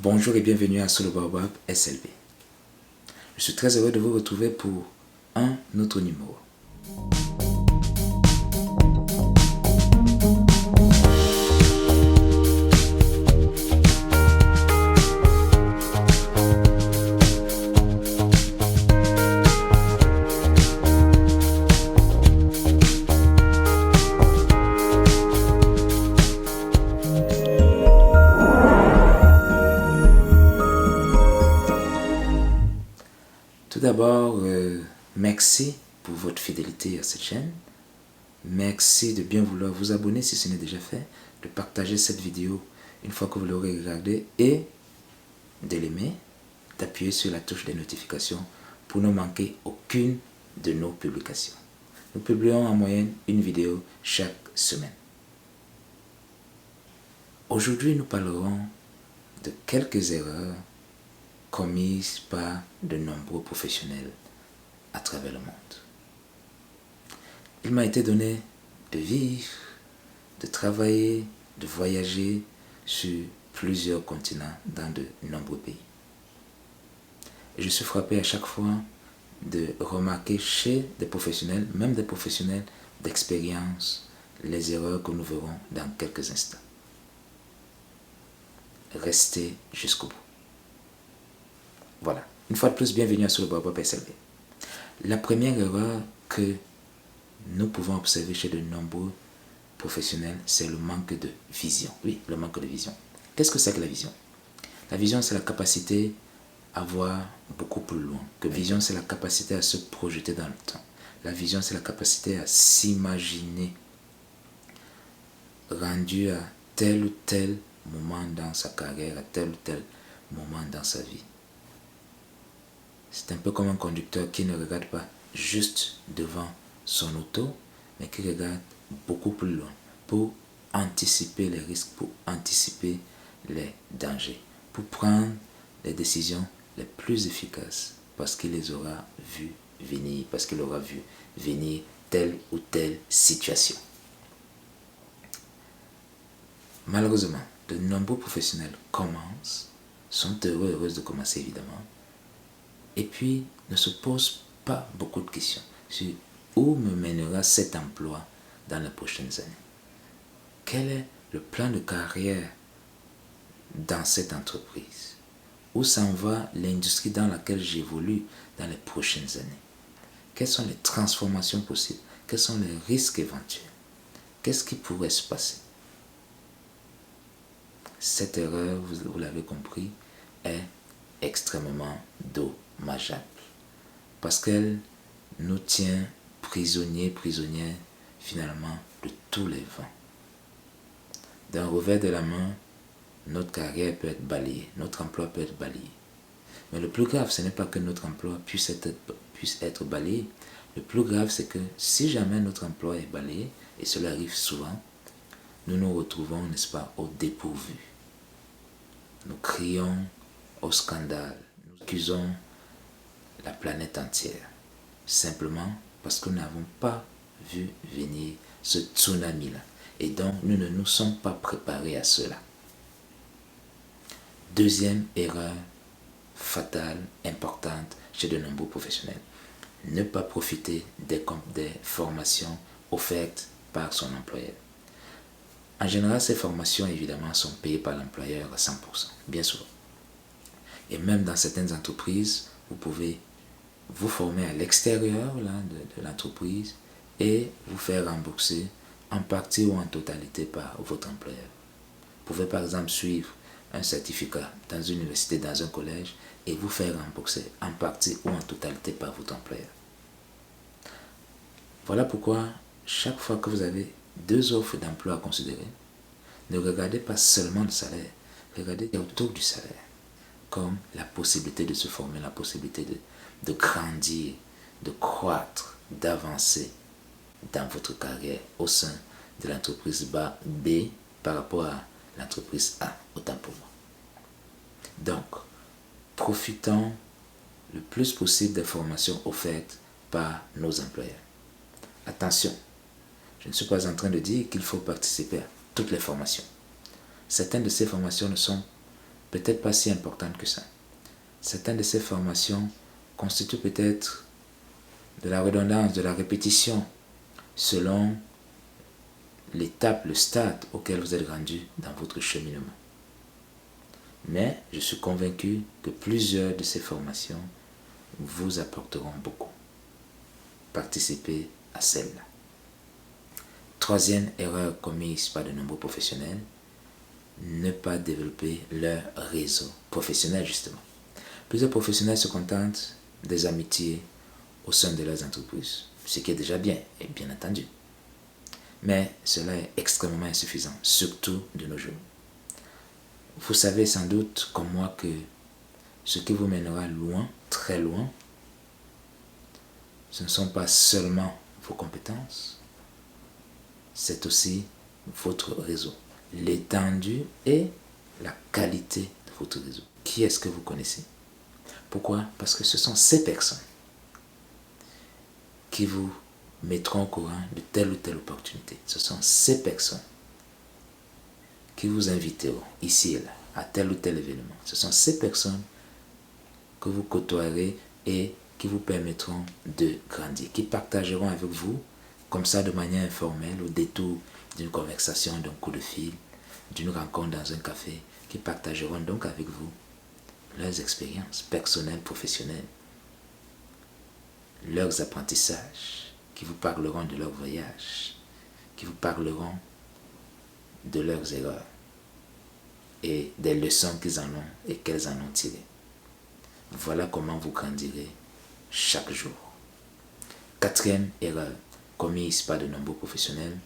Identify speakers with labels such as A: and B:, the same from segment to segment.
A: Bonjour et bienvenue à Solo Baobab SLB. Je suis très heureux de vous retrouver pour un autre numéro. Tout d'abord, merci pour votre fidélité à cette chaîne. Merci de bien vouloir vous abonner si ce n'est déjà fait, de partager cette vidéo une fois que vous l'aurez regardée et de l'aimer, d'appuyer sur la touche des notifications pour ne manquer aucune de nos publications. Nous publions en moyenne une vidéo chaque semaine. Aujourd'hui, nous parlerons de quelques erreurs commises par de nombreux professionnels à travers le monde. Il m'a été donné de vivre, de travailler, de voyager sur plusieurs continents dans de nombreux pays. Et je suis frappé à chaque fois de remarquer chez des professionnels, même des professionnels d'expérience, les erreurs que nous verrons dans quelques instants. Restez jusqu'au bout. Voilà. Une fois de plus, bienvenue à Solo Baobab SLB. La première erreur que nous pouvons observer chez de nombreux professionnels, c'est le manque de vision. Oui, le manque de vision. Qu'est-ce que c'est que la vision? La vision, c'est la capacité à voir beaucoup plus loin. Que vision, c'est la capacité à se projeter dans le temps. La vision, c'est la capacité à s'imaginer rendu à tel ou tel moment dans sa carrière, à tel ou tel moment dans sa vie. C'est un peu comme un conducteur qui ne regarde pas juste devant son auto, mais qui regarde beaucoup plus loin pour anticiper les risques, pour anticiper les dangers, pour prendre les décisions les plus efficaces parce qu'il les aura vues venir, parce qu'il aura vu venir telle ou telle situation. Malheureusement, de nombreux professionnels commencent, sont heureuses de commencer évidemment, et puis ne se posent pas beaucoup de questions sur où me mènera cet emploi dans les prochaines années. Quel est le plan de carrière dans cette entreprise? Où s'en va l'industrie dans laquelle j'évolue dans les prochaines années? Quelles sont les transformations possibles? Quels sont les risques éventuels? Qu'est-ce qui pourrait se passer? Cette erreur, vous l'avez compris, est extrêmement dommageable parce qu'elle nous tient prisonnières finalement de tous les vents. D'un revers de la main, notre carrière peut être balayée, notre emploi peut être balayé. Mais le plus grave, ce n'est pas que notre emploi puisse être balayé. Le plus grave, c'est que si jamais notre emploi est balayé, et cela arrive souvent, nous nous retrouvons, n'est-ce pas, au dépourvu. Nous crions au scandale, nous accusons la planète entière, simplement parce que nous n'avons pas vu venir ce tsunami-là. Et donc, nous ne nous sommes pas préparés à cela. Deuxième erreur fatale, importante chez de nombreux professionnels. Ne pas profiter des formations offertes par son employeur. En général, ces formations, évidemment, sont payées par l'employeur à 100%, bien souvent. Et même dans certaines entreprises, vous pouvez vous former à l'extérieur de l'entreprise et vous faire rembourser en partie ou en totalité par votre employeur. Vous pouvez par exemple suivre un certificat dans une université, dans un collège et vous faire rembourser en partie ou en totalité par votre employeur. Voilà pourquoi chaque fois que vous avez deux offres d'emploi à considérer, ne regardez pas seulement le salaire, regardez autour du salaire comme la possibilité de se former, la possibilité de grandir, de croître, d'avancer dans votre carrière au sein de l'entreprise B par rapport à l'entreprise A, autant pour moi. Donc, profitons le plus possible des formations offertes par nos employeurs. Attention, je ne suis pas en train de dire qu'il faut participer à toutes les formations. Certaines de ces formations ne sont peut-être pas si importantes que ça. Certaines de ces formations constituent peut-être de la redondance, de la répétition, selon l'étape, le stade auquel vous êtes rendu dans votre cheminement. Mais je suis convaincu que plusieurs de ces formations vous apporteront beaucoup. Participez à celle-là. Troisième erreur commise par de nombreux professionnels, ne pas développer leur réseau professionnel justement. Plusieurs professionnels se contentent des amitiés au sein de leurs entreprises, ce qui est déjà bien, et bien entendu. Mais cela est extrêmement insuffisant, surtout de nos jours. Vous savez sans doute comme moi que ce qui vous mènera loin, très loin, ce ne sont pas seulement vos compétences, c'est aussi votre réseau, l'étendue et la qualité de votre réseau. Qui est-ce que vous connaissez? Pourquoi? Parce que ce sont ces personnes qui vous mettront au courant de telle ou telle opportunité. Ce sont ces personnes qui vous inviteront ici et là à tel ou tel événement. Ce sont ces personnes que vous côtoierez et qui vous permettront de grandir, qui partageront avec vous comme ça de manière informelle au détour d'une conversation, d'un coup de fil, d'une rencontre dans un café, qui partageront donc avec vous leurs expériences personnelles, professionnelles, leurs apprentissages, qui vous parleront de leur voyage, qui vous parleront de leurs erreurs et des leçons qu'ils en ont et qu'elles en ont tirées. Voilà comment vous grandirez chaque jour. Quatrième erreur commise par de nombreux professionnels,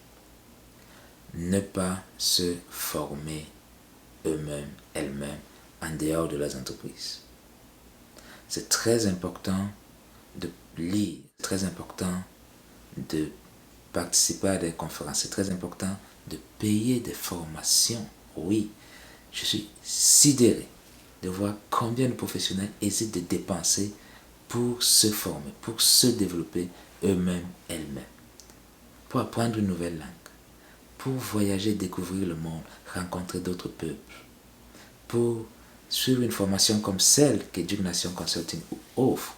A: ne pas se former eux-mêmes, elles-mêmes, en dehors de leurs entreprises. C'est très important de lire, très important de participer à des conférences, c'est très important de payer des formations. Oui, je suis sidéré de voir combien de professionnels hésitent de dépenser pour se former, pour se développer eux-mêmes, elles-mêmes, pour apprendre une nouvelle langue, pour voyager, découvrir le monde, rencontrer d'autres peuples, pour suivre une formation comme celle qu'Education Consulting offre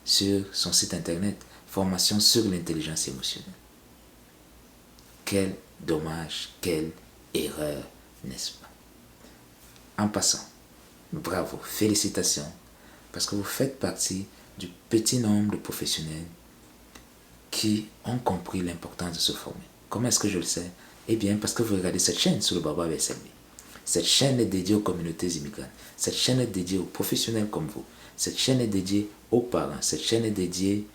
A: sur son site internet, formation sur l'intelligence émotionnelle. Quel dommage, quelle erreur, n'est-ce pas? En passant, bravo, félicitations, parce que vous faites partie du petit nombre de professionnels qui ont compris l'importance de se former. Comment est-ce que je le sais? Eh bien, parce que vous regardez cette chaîne sur le Baba BSLB. Cette chaîne est dédiée aux communautés immigrantes. Cette chaîne est dédiée aux professionnels comme vous. Cette chaîne est dédiée aux parents. Cette chaîne est dédiée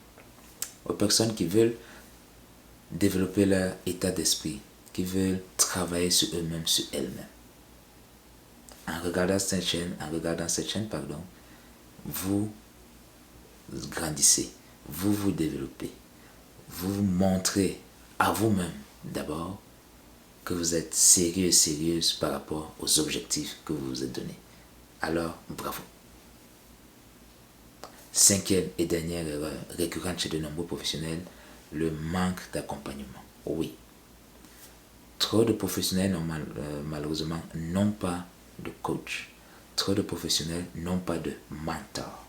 A: aux personnes qui veulent développer leur état d'esprit, qui veulent travailler sur eux-mêmes, sur elles-mêmes. En regardant cette chaîne, vous grandissez, vous vous développez, vous vous montrez à vous-même d'abord que vous êtes sérieux et sérieuse par rapport aux objectifs que vous vous êtes donnés. Alors, bravo. Cinquième et dernière erreur récurrente chez de nombreux professionnels, le manque d'accompagnement. Oui. Trop de professionnels malheureusement n'ont pas de coach. Trop de professionnels n'ont pas de mentor.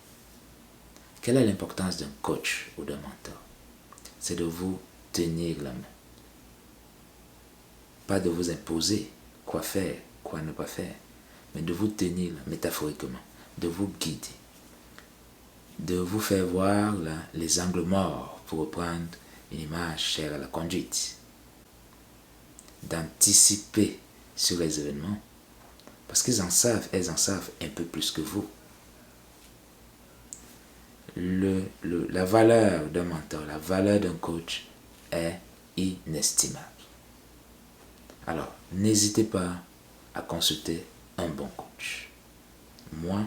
A: Quelle est l'importance d'un coach ou d'un mentor? C'est de vous tenir la main. Pas de vous imposer quoi faire, quoi ne pas faire, mais de vous tenir métaphoriquement, de vous guider, de vous faire voir les angles morts, pour reprendre une image chère à la conduite, d'anticiper sur les événements, parce qu'ils en savent, elles en savent un peu plus que vous. La valeur d'un mentor, la valeur d'un coach est inestimable. Alors, n'hésitez pas à consulter un bon coach. Moi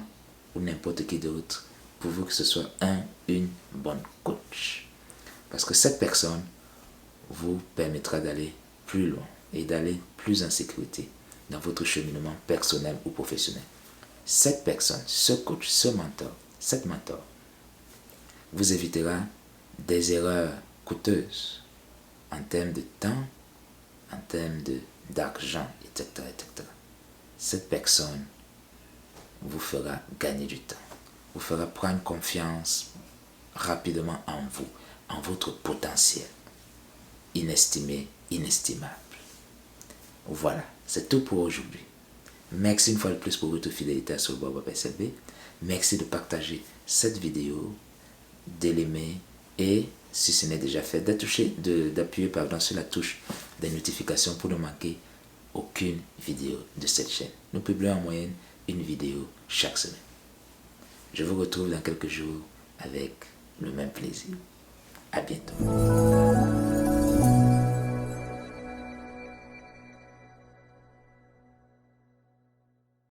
A: ou n'importe qui d'autre, pourvu que ce soit une bonne coach. Parce que cette personne vous permettra d'aller plus loin et d'aller plus en sécurité dans votre cheminement personnel ou professionnel. Cette personne, ce coach, ce mentor, cette mentor, vous évitera des erreurs coûteuses en termes de temps, en termes d'argent, etc., etc. Cette personne vous fera gagner du temps, vous fera prendre confiance rapidement en vous, en votre potentiel inestimé, inestimable. Voilà, c'est tout pour aujourd'hui. Merci une fois de plus pour votre fidélité à Soulbob SLB. Merci de partager cette vidéo, de l'aimer et, si ce n'est déjà fait, d'appuyer sur la touche des notifications pour ne manquer aucune vidéo de cette chaîne. Nous publions en moyenne une vidéo chaque semaine. Je vous retrouve dans quelques jours avec le même plaisir. À bientôt.